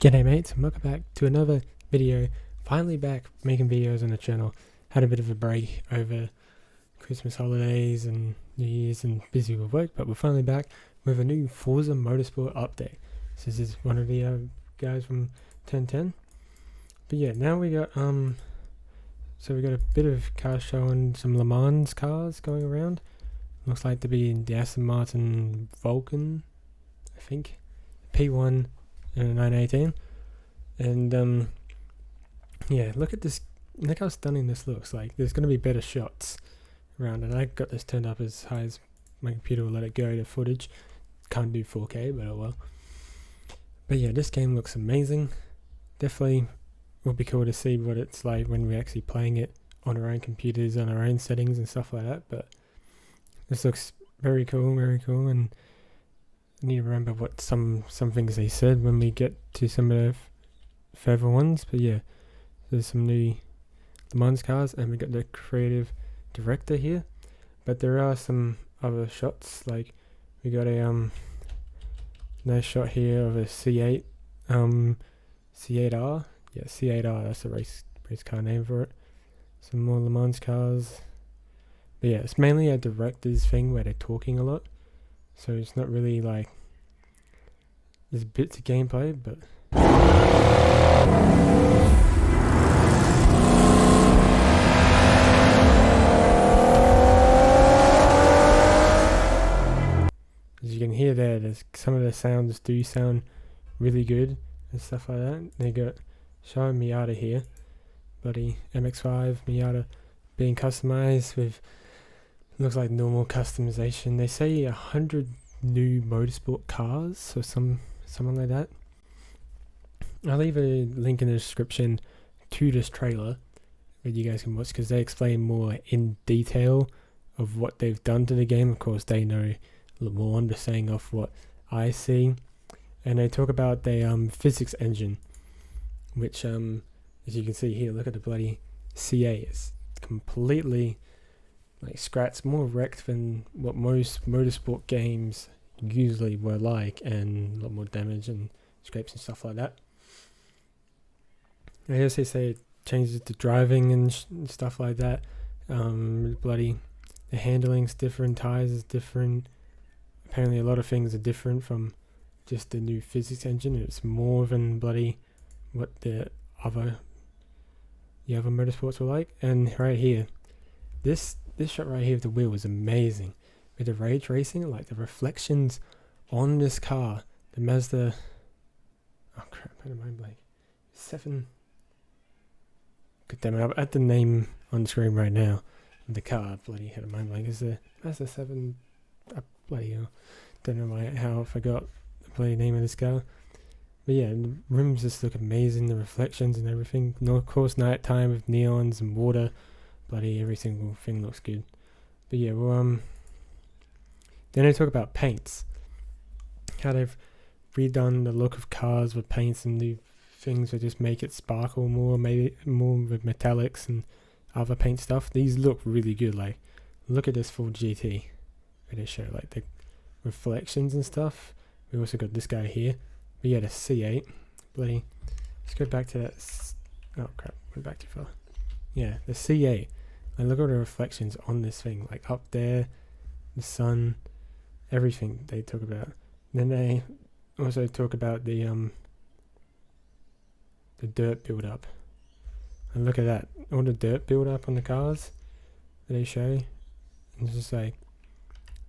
G'day mates, and welcome back to another video. Finally back making videos on the channel. Had a bit of a break over Christmas holidays and New Year's and busy with work, but we're finally back with a new Forza motorsport update. So this is one of the guys from 1010. But yeah, now we got so we got a bit of car show and some Le Mans cars going around. Looks like to be the Aston Martin Vulcan, I think. P1 in a 918. And yeah, look at this, look how stunning this looks. Like there's going to be better shots around, and I got this turned up as high as my computer will let it go to footage. Can't do 4K, but oh well. But yeah, this game looks amazing. Definitely will be cool to see what it's like when we're actually playing it on our own computers, on our own settings and stuff like that. But this looks very cool, and I need to remember what some things they said when we get to some of the further ones. But yeah, there's some new Le Mans cars, and we got the creative director here. But there are some other shots, like we got a nice shot here of a C8 C8R. Yeah, C8R, that's the race car name for it. Some more Le Mans cars. But yeah, it's mainly a director's thing where they're talking a lot. So it's not really like, there's bits of gameplay, but as you can hear there's some of the sounds do sound really good and stuff like that. They got showing Miata here, bloody MX-5 Miata being customized with, looks like normal customization. They say 100 new motorsport cars or something like that. I'll leave a link in the description to this trailer that you guys can watch, because they explain more in detail of what they've done to the game. Of course, they know a little more. I'm just saying off what I see. And they talk about the physics engine, which as you can see here, look at the bloody C8. It's completely like scratched, more wrecked than what most motorsport games usually were like, and a lot more damage and scrapes and stuff like that. I also say it changes to driving and stuff like that. The handling's different, tires is different. Apparently a lot of things are different from just the new physics engine. It's more than bloody what the other motorsports were like. And right here, this shot right here of the wheel is amazing. With the rage racing, like the reflections on this car, the Mazda, oh crap, I don't mind blank. 7. God damn it, I'm at the name on the screen right now. The car, bloody had a mind blank. Is the Mazda 7, bloody hell. Don't know how I forgot the bloody name of this car. But yeah, the rims just look amazing, the reflections and everything. No, of course, night time with neons and water. Bloody every single thing looks good. But yeah, well, then they talk about paints. How they've redone the look of cars with paints and new things that just make it sparkle more, maybe more with metallics and other paint stuff. These look really good. Like, look at this full GT. Where they show like the reflections and stuff. We also got this guy here. But yeah, the C8. Bloody. Let's go back to that. Oh crap, went back too far. Yeah, the C8. And look at the reflections on this thing, like up there, the sun, everything they talk about. Then they also talk about the dirt build up. And look at that, all the dirt build up on the cars that they show. And it's just like,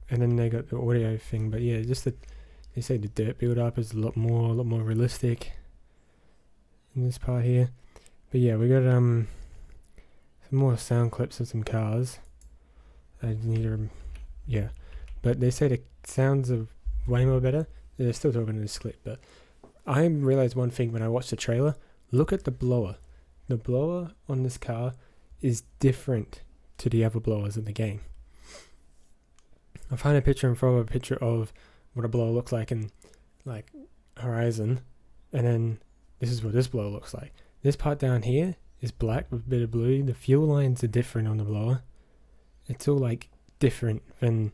and then they got the audio thing. But yeah, just they say the dirt build up is a lot more realistic in this part here. But yeah, we got some more sound clips of some cars. I need to, yeah, but they say the sounds are way more better. They're still talking in this clip, but I realized one thing when I watched the trailer. Look at the blower. The blower on this car is different to the other blowers in the game. I'll find a picture and throw a picture of what a blower looks like in like Horizon, and then this is what this blower looks like. This part down here is black with a bit of blue. The fuel lines are different on the blower. It's all like different than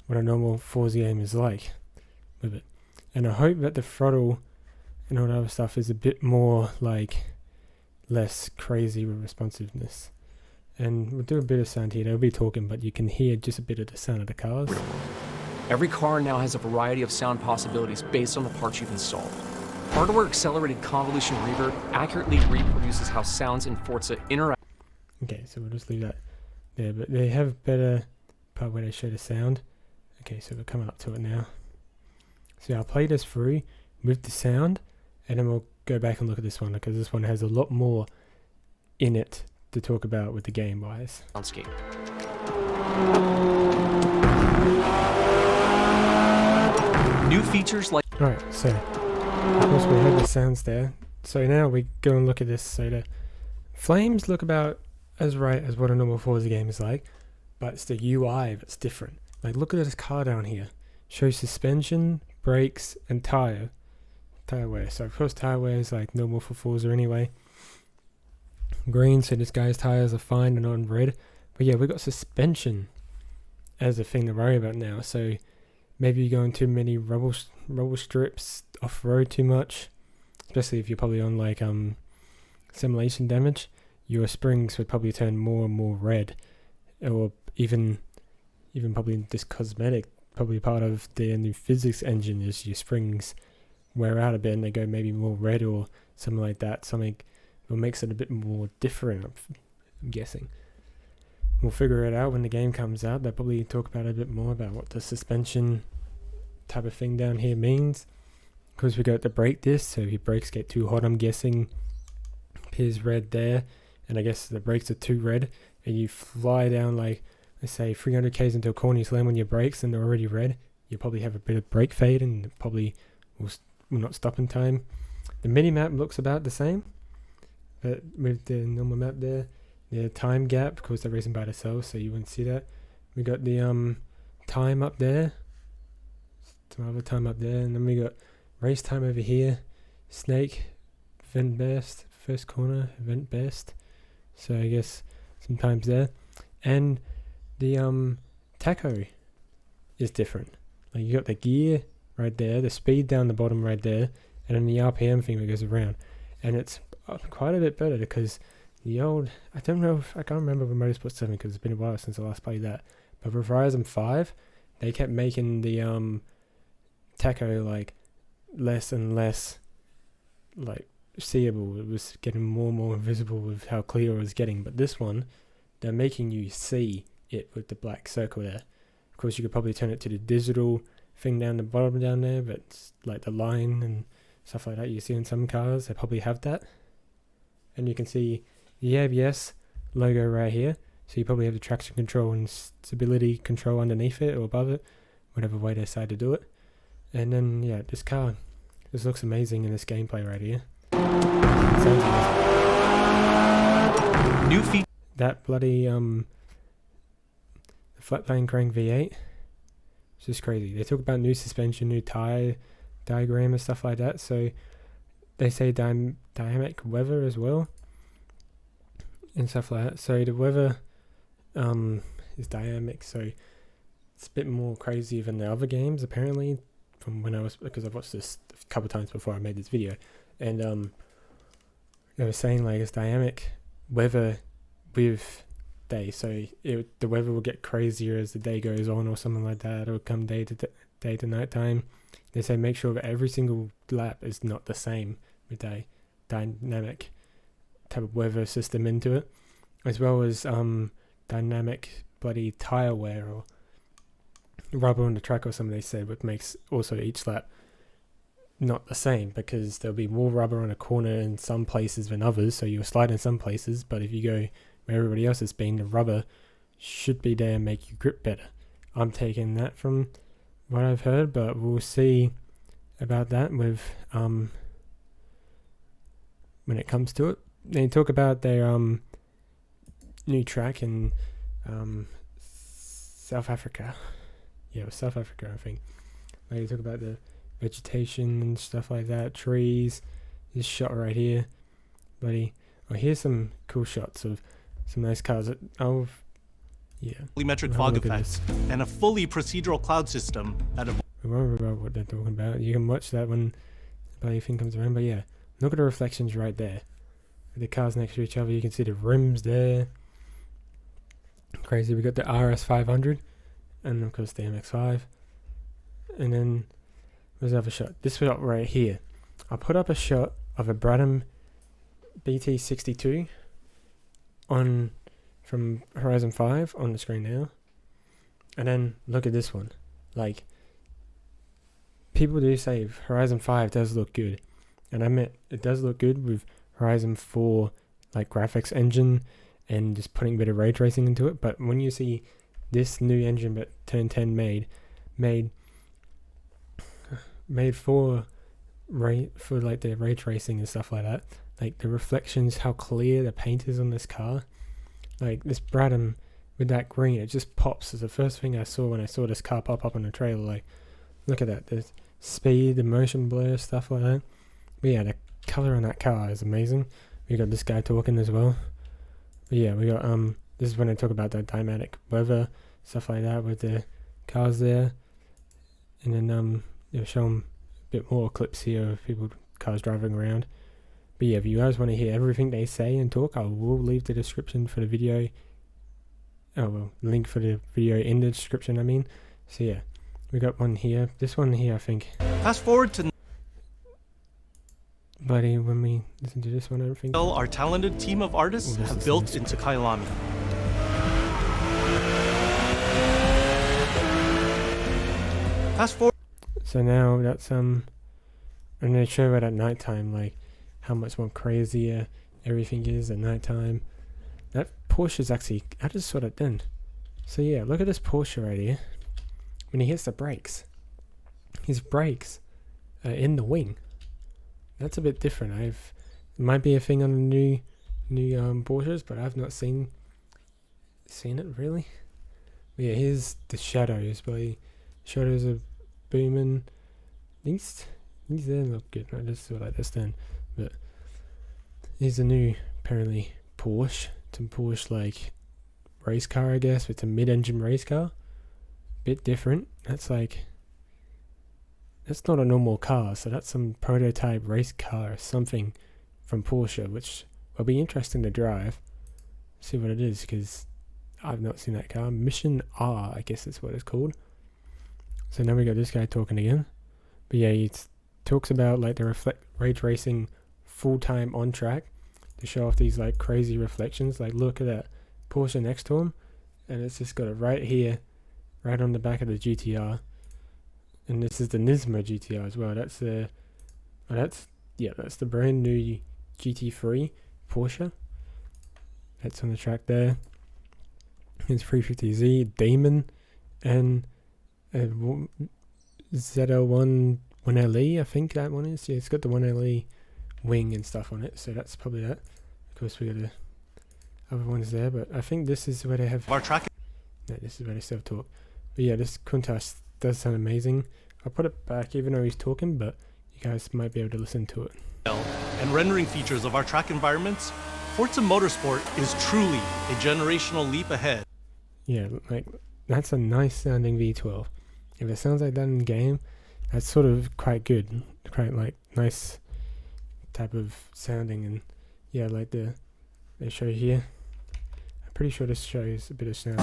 what a normal Forza game is like with it. And I hope that the throttle and all the other stuff is a bit more like less crazy with responsiveness. And we'll do a bit of sound here. They'll be talking, but you can hear just a bit of the sound of the cars. Every car now has a variety of sound possibilities based on the parts you've installed. Hardware accelerated convolution reverb accurately reproduces how sounds in Forza interact. Okay, so we'll just leave that there, but they have better part where they show the sound. Okay, so we're coming up to it now. So I'll play this through with the sound, and then we'll go back and look at this one, because this one has a lot more in it to talk about with the game wise. Soundscape. New features like... Alright, so of course we heard the sounds there. So now we go and look at this. So the flames look about as right as what a normal Forza game is like, but it's the UI that's different. Like, look at this car down here. Shows suspension, brakes, and tire wear. So of course tire wear is like normal for Forza anyway. Green, so this guy's tires are fine and not red. But yeah, we've got suspension as a thing to worry about now. So maybe you're going too many rubble strips off-road too much, especially if you're probably on like simulation damage. Your springs would probably turn more and more red, or even probably this cosmetic. Probably part of the new physics engine is your springs wear out a bit and they go maybe more red or something like that. Something that makes it a bit more different, I'm guessing. We'll figure it out when the game comes out. They'll probably talk about it a bit more about what the suspension type of thing down here means. Because we got the brake disc, so if your brakes get too hot, I'm guessing appears red there. And I guess the brakes are too red, and you fly down like, let's say 300 k's into a corner, you slam on your brakes and they're already red. You probably have a bit of brake fade and it probably will not stop in time. The mini map looks about the same, but with the normal map there, the time gap, because they're racing by themselves, so you wouldn't see that. We got the time up there, some other time up there, and then we got race time over here. Snake, event best, first corner, event best. So I guess sometimes there, and the tacho is different. Like, you got the gear right there, the speed down the bottom right there, and then the RPM thing that goes around, and it's quite a bit better because the old, I can't remember with Motorsport 7 because it's been a while since I last played that, but with Horizon 5 they kept making the tacho like less and less like seeable. It was getting more and more visible with how clear it was getting, but this one they're making you see it with the black circle there. Of course you could probably turn it to the digital thing down the bottom down there, but it's like the line and stuff like that you see in some cars, they probably have that. And you can see the ABS logo right here, so you probably have the traction control and stability control underneath it or above it, whatever way they decide to do it. And then yeah, this car just looks amazing in this gameplay right here. Sounds amazing. New feature. That bloody the flat plane crank V8, it's just crazy. They talk about new suspension, new tire diagram and stuff like that. So they say dynamic weather as well and stuff like that. So the weather is dynamic, so it's a bit more crazy than the other games apparently, from when because I've watched this a couple times before I made this video, and they were saying like it's dynamic weather with day, so the weather will get crazier as the day goes on or something like that. It'll come day to night time. They say make sure that every single lap is not the same with a dynamic type of weather system into it, as well as dynamic bloody tire wear or rubber on the track or something they said, which makes also each lap not the same, because there'll be more rubber on a corner in some places than others, so you'll slide in some places, but if you go where everybody else has been, the rubber should be there and make you grip better. I'm taking that from what I've heard, but we'll see about that with when it comes to it. They talk about their new track in South Africa. Yeah, it was South Africa, I think. They talk about the vegetation and stuff like that, trees. This shot right here, buddy. Oh, here's some cool shots of some nice cars. Yeah. Volumetric fog effects and a fully procedural cloud system that remember about what they're talking about. You can watch that when bloody thing comes around. But yeah, look at the reflections right there. The cars next to each other, you can see the rims there. Crazy. We got the RS 500, and of course the MX5. And then there's another shot. This shot right here. I put up a shot of a Brabham BT62 on from Horizon 5 on the screen now. And then look at this one. Like, people do say Horizon 5 does look good. And I admit, it does look good with Horizon 4 like graphics engine and just putting a bit of ray tracing into it. But when you see this new engine that Turn 10 made for like the ray tracing and stuff like that, like the reflections, how clear the paint is on this car, like this Brabham with that green, it just pops. It's the first thing I saw when I saw this car pop up on the trailer. Like, look at that, the speed, the motion blur, stuff like that. But yeah, the color on that car is amazing. We got this guy talking as well. But yeah, we got this is when I talk about the dynamic weather, stuff like that with the cars there. And then you'll show them a bit more clips here of people, cars driving around. But yeah, if you guys want to hear everything they say and talk, I will leave the description for the video. Oh well, link for the video in the description, I mean. So yeah, we got one here. This one here, I think. Fast forward to Buddy, when we listen to this one, I think our talented team of artists have built into Kailami. Fast forward. So now that's and they show it at nighttime, like how much more crazier everything is at nighttime. That Porsche is actually, I just saw that then. So yeah, look at this Porsche right here. When he hits the brakes, his brakes are in the wing. That's a bit different. It might be a thing on the new Porsches, but I've not seen it really. But yeah, here's the shadows. But shadows are booming. These there look good. I just saw like this then. But here's the new apparently Porsche. It's a Porsche like race car, I guess. It's a mid-engine race car. Bit different. That's not a normal car, so that's some prototype race car or something from Porsche, which will be interesting to drive. See what it is, because I've not seen that car. Mission R, I guess that's what it's called. So now we got this guy talking again. But yeah, he talks about like the ray tracing full-time on track to show off these like crazy reflections. Like, look at that Porsche next to him, and it's just got it right here, right on the back of the GTR. And this is the Nismo GTR as well. That's the brand new GT3 Porsche. That's on the track there. It's 350Z, Damon, and ZL1 1LE, I think that one is. Yeah, it's got the 1LE wing and stuff on it, so that's probably that. Of course, we got the other ones there, but I think this is where they have our track. No, this is where they still talk. But yeah, this Countach does sound amazing. I'll put it back even though he's talking, but you guys might be able to listen to it. And rendering features of our track environments, Forza Motorsport is truly a generational leap ahead. Yeah, like, that's a nice sounding V12. If it sounds like that in game, that's sort of quite good. Quite like nice type of sounding. And yeah, like they show here. I'm pretty sure this shows a bit of sound.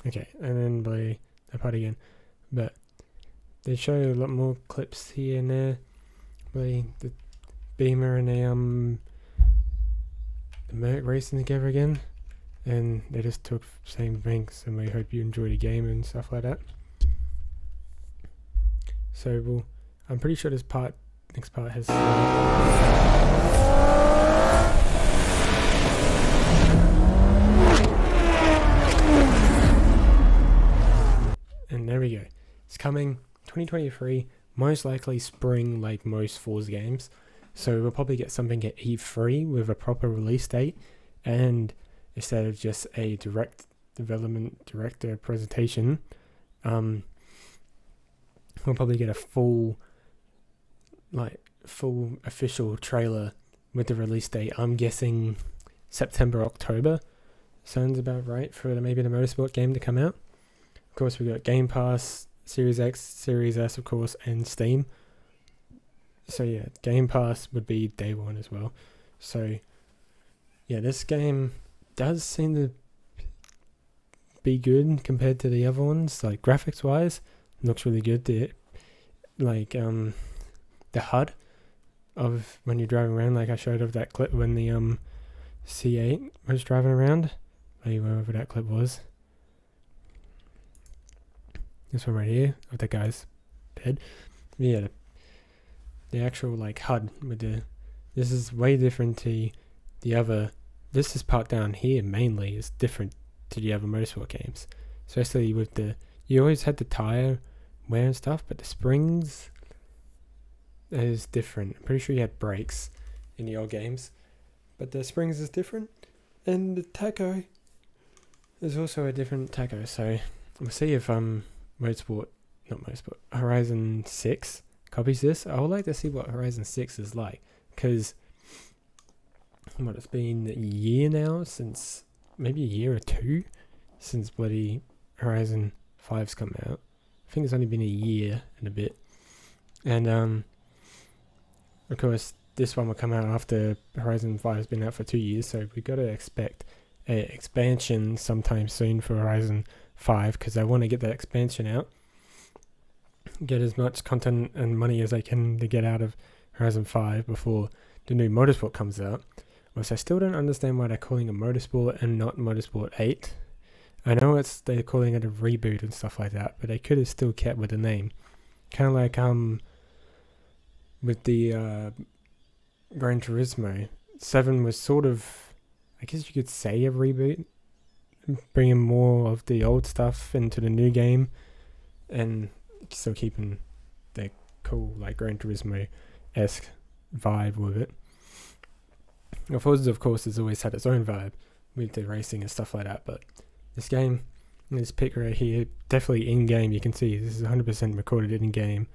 Okay, and then by that part again. But they show a lot more clips here and there. By the Beamer and the Merc racing together again. And they just took same things, and we hope you enjoy the game and stuff like that. So I'm pretty sure next part has and there we go. It's coming 2023, most likely spring, like most Forza games. So we'll probably get something at E3 with a proper release date, and instead of just a direct development director presentation, we'll probably get a full official trailer with the release date. I'm guessing September, October. sounds about right for maybe the motorsport game to come out. Of course, we got Game Pass, Series X, Series S, of course, and Steam. So yeah, Game Pass would be day one as well. So yeah, this game does seem to be good compared to the other ones. Like graphics wise, looks really good. The HUD of when you're driving around, like I showed of that clip when the C8 was driving around, like wherever that clip was. This one right here of the guy's bed. Yeah, the actual like HUD with this is way different to the other. This is part down here mainly is different to the other motorsport games, especially with you always had the tire wear and stuff, but the springs is different. I'm pretty sure you had brakes in the old games, but the springs is different, and the tacho is also a different tacho. So we'll see if Horizon 6 copies this. I would like to see what Horizon 6 is like, because it's been a year now since, maybe a year or two since bloody Horizon 5's come out. I think it's only been a year and a bit. And of course this one will come out after Horizon 5 has been out for 2 years, so we got to expect an expansion sometime soon for Horizon 5, because I want to get that expansion out, get as much content and money as I can to get out of Horizon 5 before the new Motorsport comes out. Which I still don't understand why they're calling it Motorsport and not Motorsport 8. I know they're calling it a reboot and stuff like that, but they could have still kept with the name. Kind of like with the Gran Turismo. 7 was sort of, I guess you could say, a reboot, bringing more of the old stuff into the new game, and still keeping the cool like Gran Turismo-esque vibe with it. Forza, of course, has always had its own vibe with the racing and stuff like that, but this game, this pic right here, definitely in-game, you can see this is 100% recorded in-game,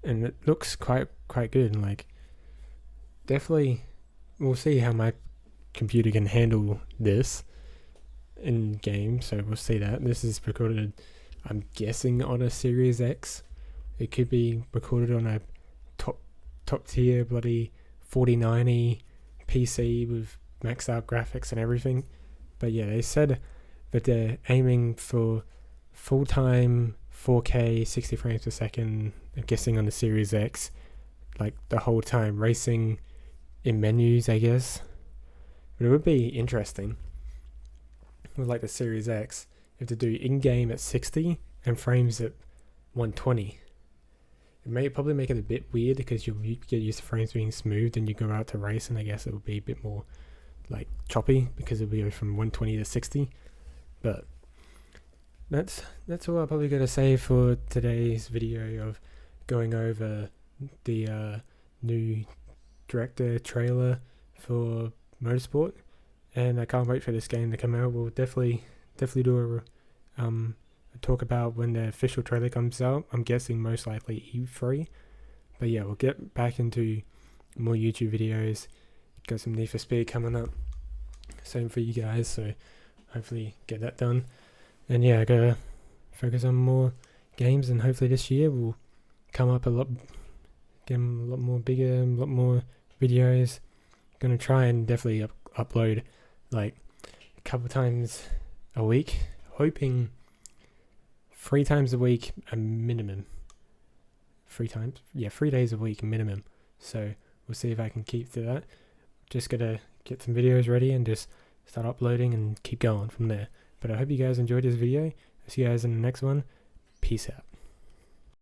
and it looks quite good, and like, definitely, we'll see how my computer can handle this in-game, so we'll see that. This is recorded, I'm guessing, on a Series X. It could be recorded on a top tier bloody 4090 PC with maxed out graphics and everything. But yeah, they said that they're aiming for full-time 4K 60 frames per second, I'm guessing on the Series X, like the whole time, racing in menus, I guess. But it would be interesting with like the Series X if to do in-game at 60 and frames at 120. It may probably make it a bit weird because you get used to frames being smooth and you go out to race, and I guess it would be a bit more like choppy because it'll be from 120 to 60. But that's all I'm probably going to say for today's video of going over the new director trailer for Motorsport, and I can't wait for this game to come out. We'll definitely do a talk about when the official trailer comes out. I'm guessing most likely E3, but yeah, we'll get back into more YouTube videos. Got some Need for Speed coming up, same for you guys, so hopefully get that done. And yeah, I gotta focus on more games, and hopefully this year will come up a lot, get them a lot more bigger, a lot more videos. Gonna try and definitely upload like a couple times a week, hoping 3 times a week a minimum. 3 days a week minimum. So we'll see if I can keep to that. Just gotta get some videos ready and just start uploading and keep going from there. But I hope you guys enjoyed this video. I'll see you guys in the next one. Peace out.